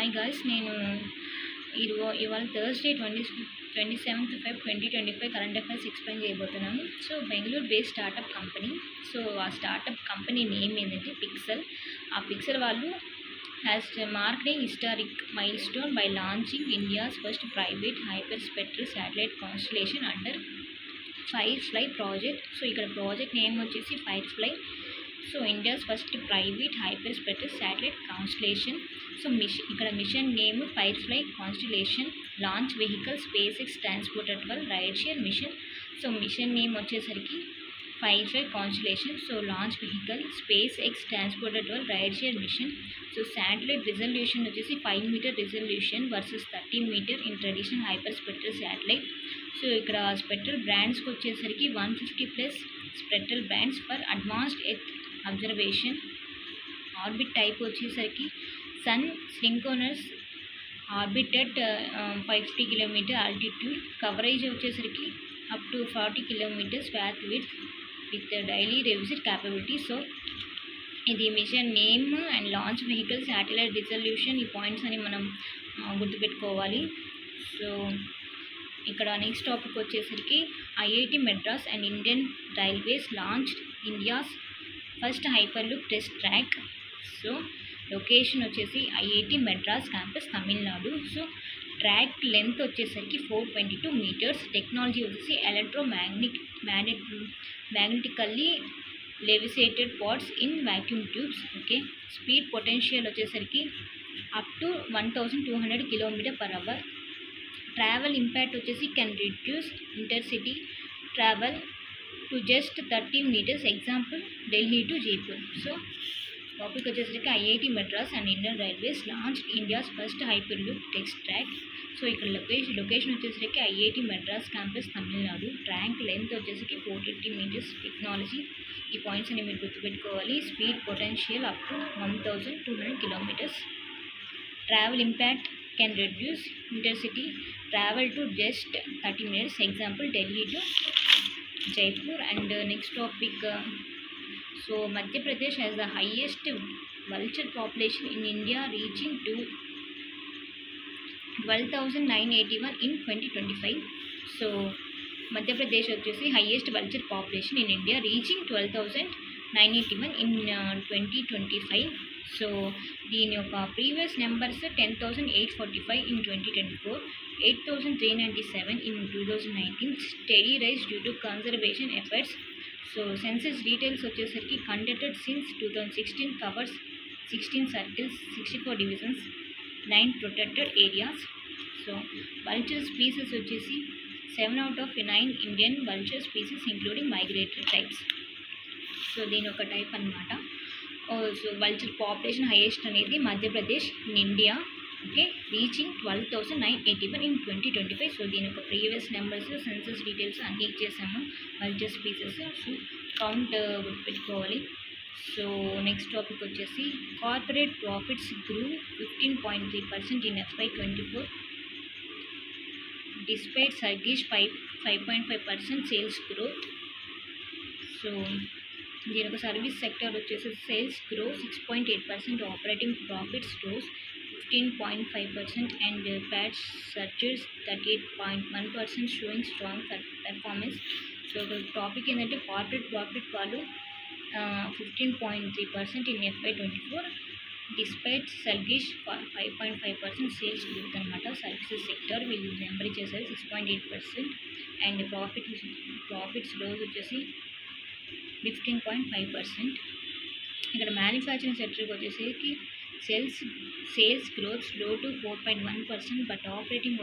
Hi guys, నేను ఇవాళ Thursday 27th Feb 2025 current affairs explain చేయబోతున్నాను. So Bengaluru based startup company. So ఆ startup company name ఏంటంటే పిక్సెల్. ఆ పిక్సెల్ వాళ్ళు has marked a historic milestone by launching India's first private hyperspectral satellite constellation under Firefly project. So ఇక్కడ project name వచ్చేసి Firefly. So India's first private hyperspectral satellite constellation. So mission name Firefly constellation. Launch vehicle SpaceX transportable ride share mission. So mission name వచ్చేసరికి Firefly constellation. So launch vehicle SpaceX transportable ride share mission. So satellite resolution వచ్చేసి 5 metre resolution versus 13 metre in traditional hyperspectral satellite. So ఇక్కడ spectral బ్రాండ్స్కి వచ్చేసరికి 150+ spectral bands for advanced earth observation. Orbit type వచ్చేసరికి sun synchronous orbit at 550 kilometre altitude. Coverage వచ్చేసరికి up to 40 kilometres path with daily revisit capability. So ఇది mission name and launch vehicle satellite resolution. ఈ points అని మనం గుర్తుపెట్టుకోవాలి. So ఇక్కడ next topic వచ్చేసరికి IIT Madras and Indian Railways launched India's first hyperloop test track. So location వచ్చేసి IIT Madras campus Tamil Nadu. So track length వచ్చేసరికి 422 metres. Technology వచ్చేసి magnetically levitated pods in vacuum tubes. Okay. Speed potential వచ్చేసరికి up to 1200 km/h. Travel impact వచ్చేసి can reduce intercity travel to just 13 meters. Example Delhi to Jaipur. So topic వచ్చేసరికి IIT Madras and Indian railways launch India's first hyperloop test track. So ఇక్కడ location వచ్చేసరికి IIT Madras campus Tamil Nadu. Track length వచ్చేసరికి 480 meters. Technology ఈ points అని మీరు గుర్తుపెట్టుకోవాలి. Speed potential up to 1200 km. Travel impact can reduce intercity travel to just 30 minutes. Example Delhi to Jaipur. And next topic. So Madhya Pradesh has the highest vulture population in India reaching to 12,981 in 2025. So Madhya Pradesh వచ్చేసి highest vulture population in India reaching 12,981 in 2025. So దీని యొక్క previous numbers 10,845 in 2024, 8,397 in 2019. Study rise due to conservation efforts. So census details వచ్చేసరికి conducted since 2016 covers 16 circles, 64 divisions, 9 protected areas. So vulture species వచ్చేసి 7 out of 9 Indian vulture species including migratory types. So దీని ఒక type అన్నమాట. So vulture population highest అనేది Madhya Pradesh in India. Okay. Reaching 12,981 in 2025. So దీని యొక్క previous numbers, census details అన్నీ ఇచ్చేసాము. Vulture species so count గుర్తుపెట్టుకోవాలి. సో నెక్స్ట్ టాపిక్ వచ్చేసి corporate profits grew 15.3% in FY24 despite sluggish 5.5% sales growth. So దీని ఒక service sector వచ్చేసి sales grow 6.8%, operating profits grows 15.5% and PAT surges 38.1% showing strong performance. So topic ఏంటంటే corporate profit వాళ్ళు 15.3% in FY24 despite sluggish 5.5% sales growth అనమాట. Services sector వీళ్ళు number ఇచ్చేసరికి 6.8% and profits growth వచ్చేసి 15.5%. ఇక్కడ manufacturing సెక్టర్కి వచ్చేసరికి sales growth slow to 4.1%, but operating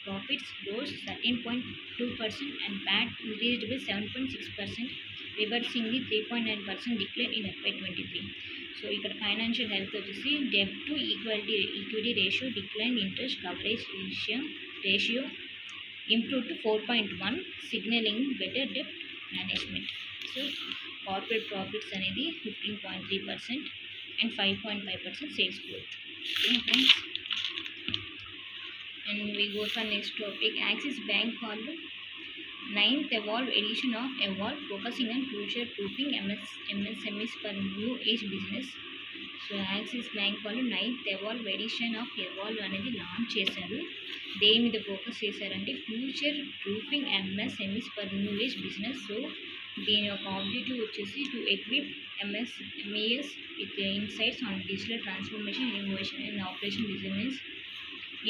profits gross 13.2% and Pat increased by 7.6%, reversing the 3.9% decline in FY23. So ఇక్కడ financial health వచ్చేసి డెబ్ట్ to equity ratio decline, interest coverage ratio improve to 4.1, signalling better డెబ్ట్ management. So corporate profits అనేది 15.3% and 5.5% sales growth. Okay friends. And we go for next topic. Axis Bank వాళ్ళు 9th Evolve edition of Evolve focusing on future proofing MSMEs for new age business. So axis bank వాళ్ళు 9th evolve edition of evolve అనేది launch చేశారు. దేని మీద focus చేశారంటే future proofing MSMEs for new age business. So దీని యొక్క objective వచ్చేసి to equip MSMEs with insights on digital transformation, innovation and operation business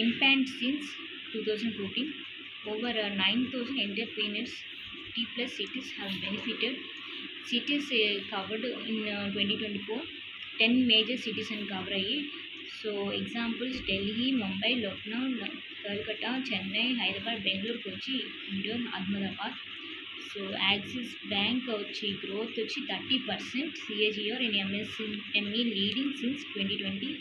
impact since 2014. Over 9,000 entrepreneurs, 50 plus cities have benefited. Cities covered in 2024, 10 major cities and cover అయ్యి. So examples Delhi, Mumbai, Lucknow, Calcutta, Chennai, Hyderabad, Bengaluru, Kochi, Indore, Ahmedabad. So axis Bank వచ్చి growth వచ్చి 30% CAGR in MSME lending since 2020.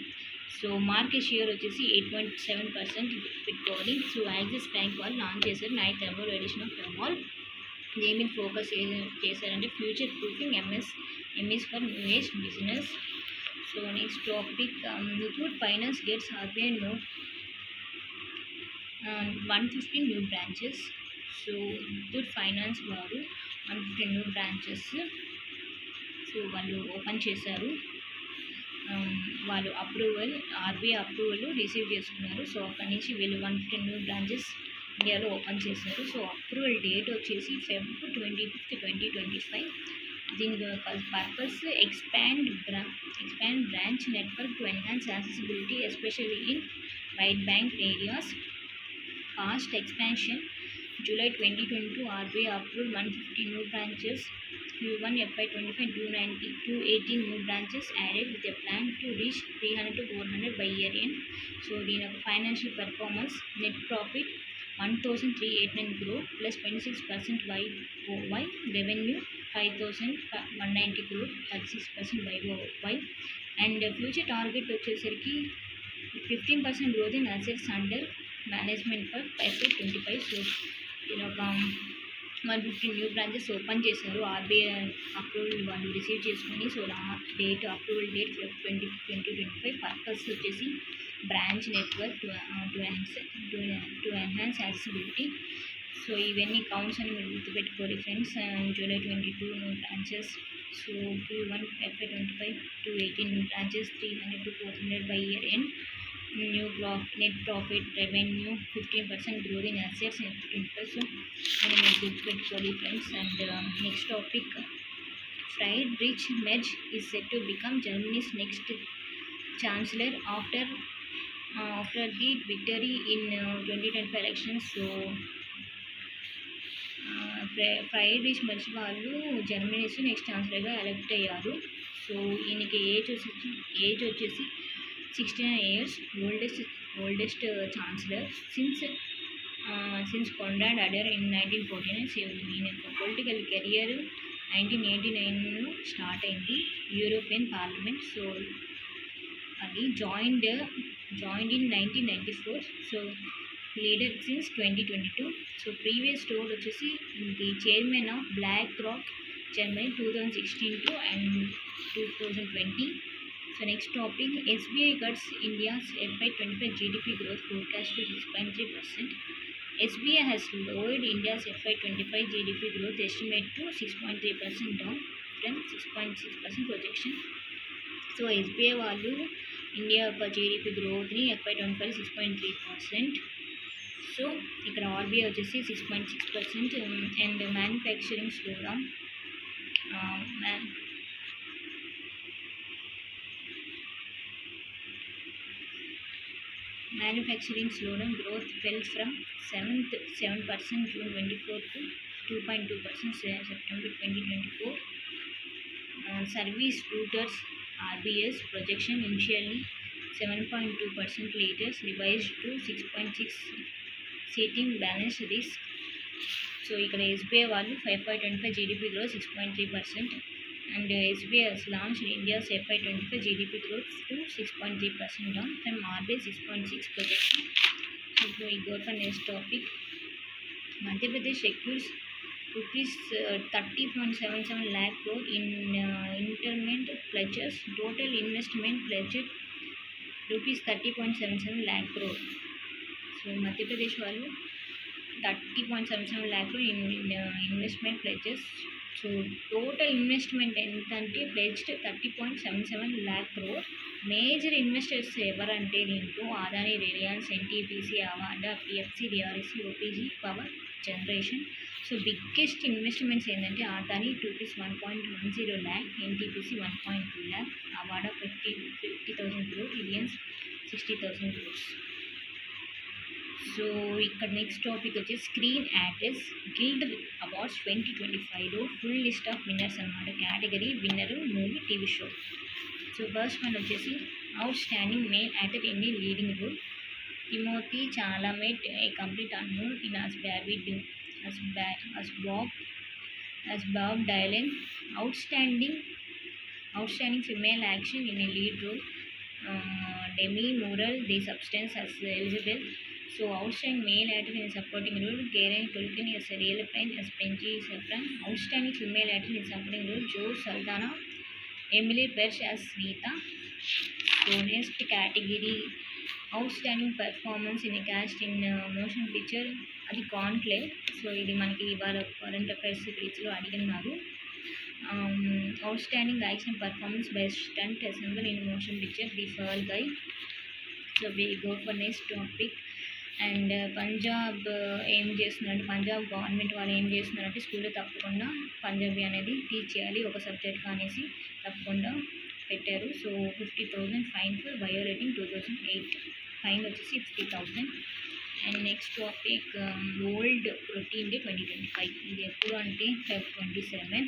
So market share వచ్చేసి 8.7% పెట్టుకోవాలి. So axis bank వాళ్ళు launch చేశారు 9th evolve edition of evolve. దేని మీద focus చేశారంటే future proofing MS for new age business. So next topic Muthoot finance gets RBI note 150 new branches. So Muthoot finance వారు 150 new branches so వాళ్ళు open చేశారు. వాళ్ళు approval RBI approval receive చేసుకున్నారు. So అక్కడి నుంచి వీళ్ళు 150 న్యూ బ్రాంచెస్ ఇండియాలో ఓపెన్ చేశారు. సో అప్రూవల్ డేట్ వచ్చేసి February 25, 2025. దీని purpose expand branch network to enhance accessibility especially in wide bank areas. Fast expansion. July 2022 RBI approved 150 new branches. Q1 FY25 218 new branches added with a plan to reach 300 to 400 by year end. So దీని financial performance, net profit 1,389 crore plus 26% YoY, revenue 5,190 crore 36% YoY, and future target వచ్చేసరికి 15% growth in assets under management for FY25. So దీని ఒక 150 new branches open చేశారు. RBI approval వాళ్ళు receive చేసుకుని. So date approval date 2025. Purpose వచ్చేసి branch network to enhance accessibility. So ఇవన్నీ counts అని మీరు గుర్తుపెట్టుకోండి friends. July 22 new branches. So Q1 FY25 218 new branches, 300 to 400 by year end. New net profit, revenue 15% growth in assets and 15%. And good friends. And next topic, Friedrich Merz is set to become Germany's next chancellor after the victory in 2025 elections. So Friedrich merge వాళ్ళు Germany's next ఛాన్సలర్గా elect అయ్యారు. So ఈయనకి age వచ్చేసి 69 years, oldest chancellor since Konrad Adenauer in 1949. So ఈయన political career 1989 start అయింది European Parliament. So అది joined in 1994. So leader since 2022. So previous role వచ్చేసి the chairman of BlackRock Germany 2016 to and 2020. So next topic, SBI cuts India's FY25 GDP growth forecast to 6.3%. SBI has lowered India's FY25 GDP growth estimate to 6.3% down from 6.6% projection. So SBI వాళ్ళు India యొక్క GDP గ్రోత్ని FY25 6.3%. So ఇక్కడ RBI వచ్చేసి 6.6%. And manufacturing slowdown. Manufacturing slowdown, growth fell from 7% June 24 to 2.2% September 2024. Service routers RBS projection initially 7.2%, later revised to 6.6%, citing balanced risk. So ఇక్కడ SBI వాళ్ళు 5.25 GDP growth 6.3%. And SBI has launched India's FY25 GDP growth to 6.3% down from RBI 6.6 projection. So we go for next topic. Madhya Pradesh secures rupees 30.77 lakh crore in interment pledges. Total investment pledged rupees 30.77 lakh crore. So Madhya Pradesh వాళ్ళు 30.77 lakh crore in investment pledges so total investment ఎంత అంటే pledged 30.77 lakh crore. Major investors ఎవరంటే దీంట్లో Adani, Reliance, NTPC, Avaada, PFC, DRSC, OPG power generation. So biggest investments ఏంటంటే Adani rupees 1.10 lakh, NTPC 1.2 lakh, Avaada 50,000 crore, Reliance 60,000 crores. So ఇక్కడ next topic వచ్చేసి Screen Actors Guild Awards 2025లో full list of winners అనమాట. Category winner movie TV show. So first one వచ్చేసి outstanding male actor in a leading role. Timothee Chalamet a complete unknown in as Bob Dylan. Outstanding female action in a lead role. Demi Moore, The Substance as Elizabeth. So outstanding male actor in a supporting role, Karen Culkin as a real friend as Benji Safran. Outstanding female actor in a supporting role, Joe Saldana. Emily Birch as Sneeta. So next category, outstanding performance in a cast in motion picture, అది conclave. So ఇది మనకి ఇవాళ current affairs పేజ్లో అడిగినారు. Outstanding action performance best stunt assemble in motion picture, the fall guy. So we go for next topic. And Punjab ఏం చేస్తున్నారంటే, Punjab government వాళ్ళు ఏం చేస్తున్నారంటే స్కూల్లో తప్పకుండా పంజాబీ అనేది టీచ్ చేయాలి ఒక సబ్జెక్ట్ అనేసి తప్పకుండా పెట్టారు. So 50,000 fine for violating 2008. Fine వచ్చేసి 50,000. And next topic World Protein Day 2025. ఇది ఎప్పుడు అంటే Feb 27.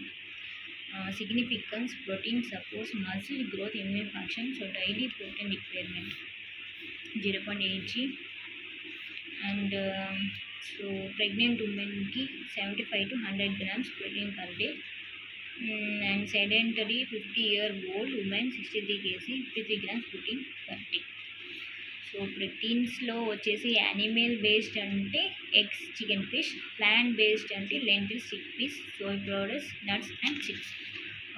Significance protein supports muscle growth, immune function. So daily protein requirement 0.8 g. And so pregnant ఉమెన్కి 75 to 100 grams protein per day. And sedentary 50-year-old women 63 kg 53 grams protein per day. So ప్రోటీన్స్లో వచ్చేసి animal based అంటే eggs, chicken, fish. Plant based అంటే lentils, chickpeas, soy products, nuts and seeds.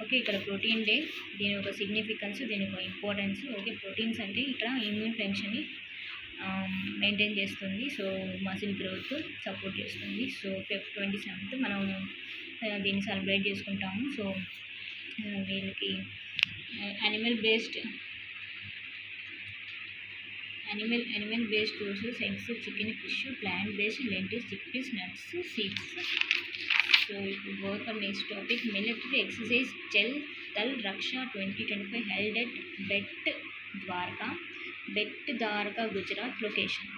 Okay, ఇక్కడ protein day దీని ఒక significance, దీని ఒక importance. Okay, proteins అంటే ఇక్కడ ఇమ్యూన్ ఫంక్షన్ని మెయింటైన్ చేస్తుంది. సో మసిల్ గ్రోత్ సపోర్ట్ చేస్తుంది. సో Feb 27 మనం దీన్ని సెలబ్రేట్ చేసుకుంటాము. సో వీళ్ళకి animal based sources eggs, chicken, fish. Plant based lentils, chickpeas, nuts, seeds. So ఇప్పుడు go for next topic. Military exercise Jal Dal Raksha 2025 held at Bet Dwarka Gujarat location.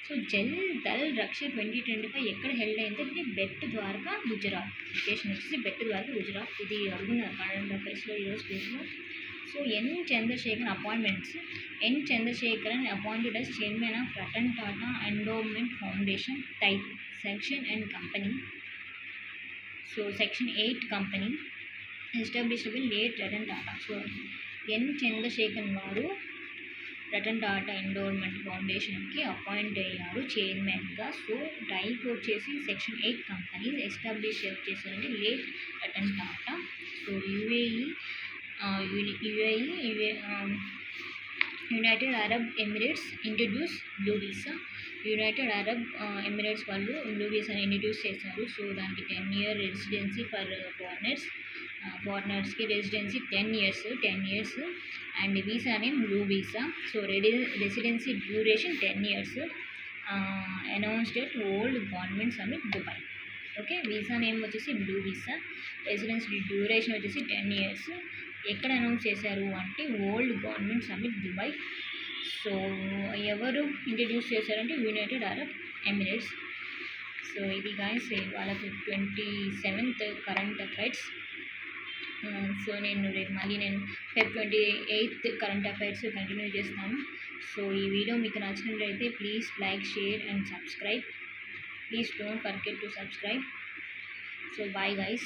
So Jal Dal Raksha 2025 ఎక్కడ held అయిందంటే Bet Dwarka Gujarat. Location వచ్చేసి బెట్ ద్వారకా గుజరాత్. ఇది అడుగున్నారు కరెంట్ అఫైర్స్లో ఈరోజు పేజ్లో. So N Chandrasekhar appointments. N Chandrasekaran appointed as chairman of Ratan Tata endowment foundation. Type section and company. So section 8 company established by late Ratan Tata. So N Chandrasekhar వారు Ratan Tata endowment ఫౌండేషన్కి అపాయింట్ అయ్యారు చైర్మన్గా. సో టైప్ వచ్చేసి సెక్షన్ 8 కంపెనీస్. ఎస్టాబ్లిష్ చేశారంటే late Ratan Tata. So United Arab Emirates introduce blue visa. United Arab Emirates వాళ్ళు blue వీసాని introduce చేశారు. So దానికి 10-year residency for ఫారినర్స్కి residency 10 years and visa name blue visa. So residency duration 10 years. Announced at World Government Summit Dubai. Okay, visa name వచ్చేసి blue visa, residency duration వచ్చేసి 10 years. ఎక్కడ announce చేశారు అంటే World Government Summit Dubai. So ఎవరు introduce చేశారంటే United Arab Emirates. So ఇది guys వాళ్ళకి 27th current affairs. So నేను రేపు మళ్ళీ Feb 28 కరెంట్ అఫైర్స్ కంటిన్యూ చేస్తాను. సో ఈ వీడియో మీకు నచ్చినట్లయితే please like, share and subscribe. Please don't forget to subscribe. So bye guys.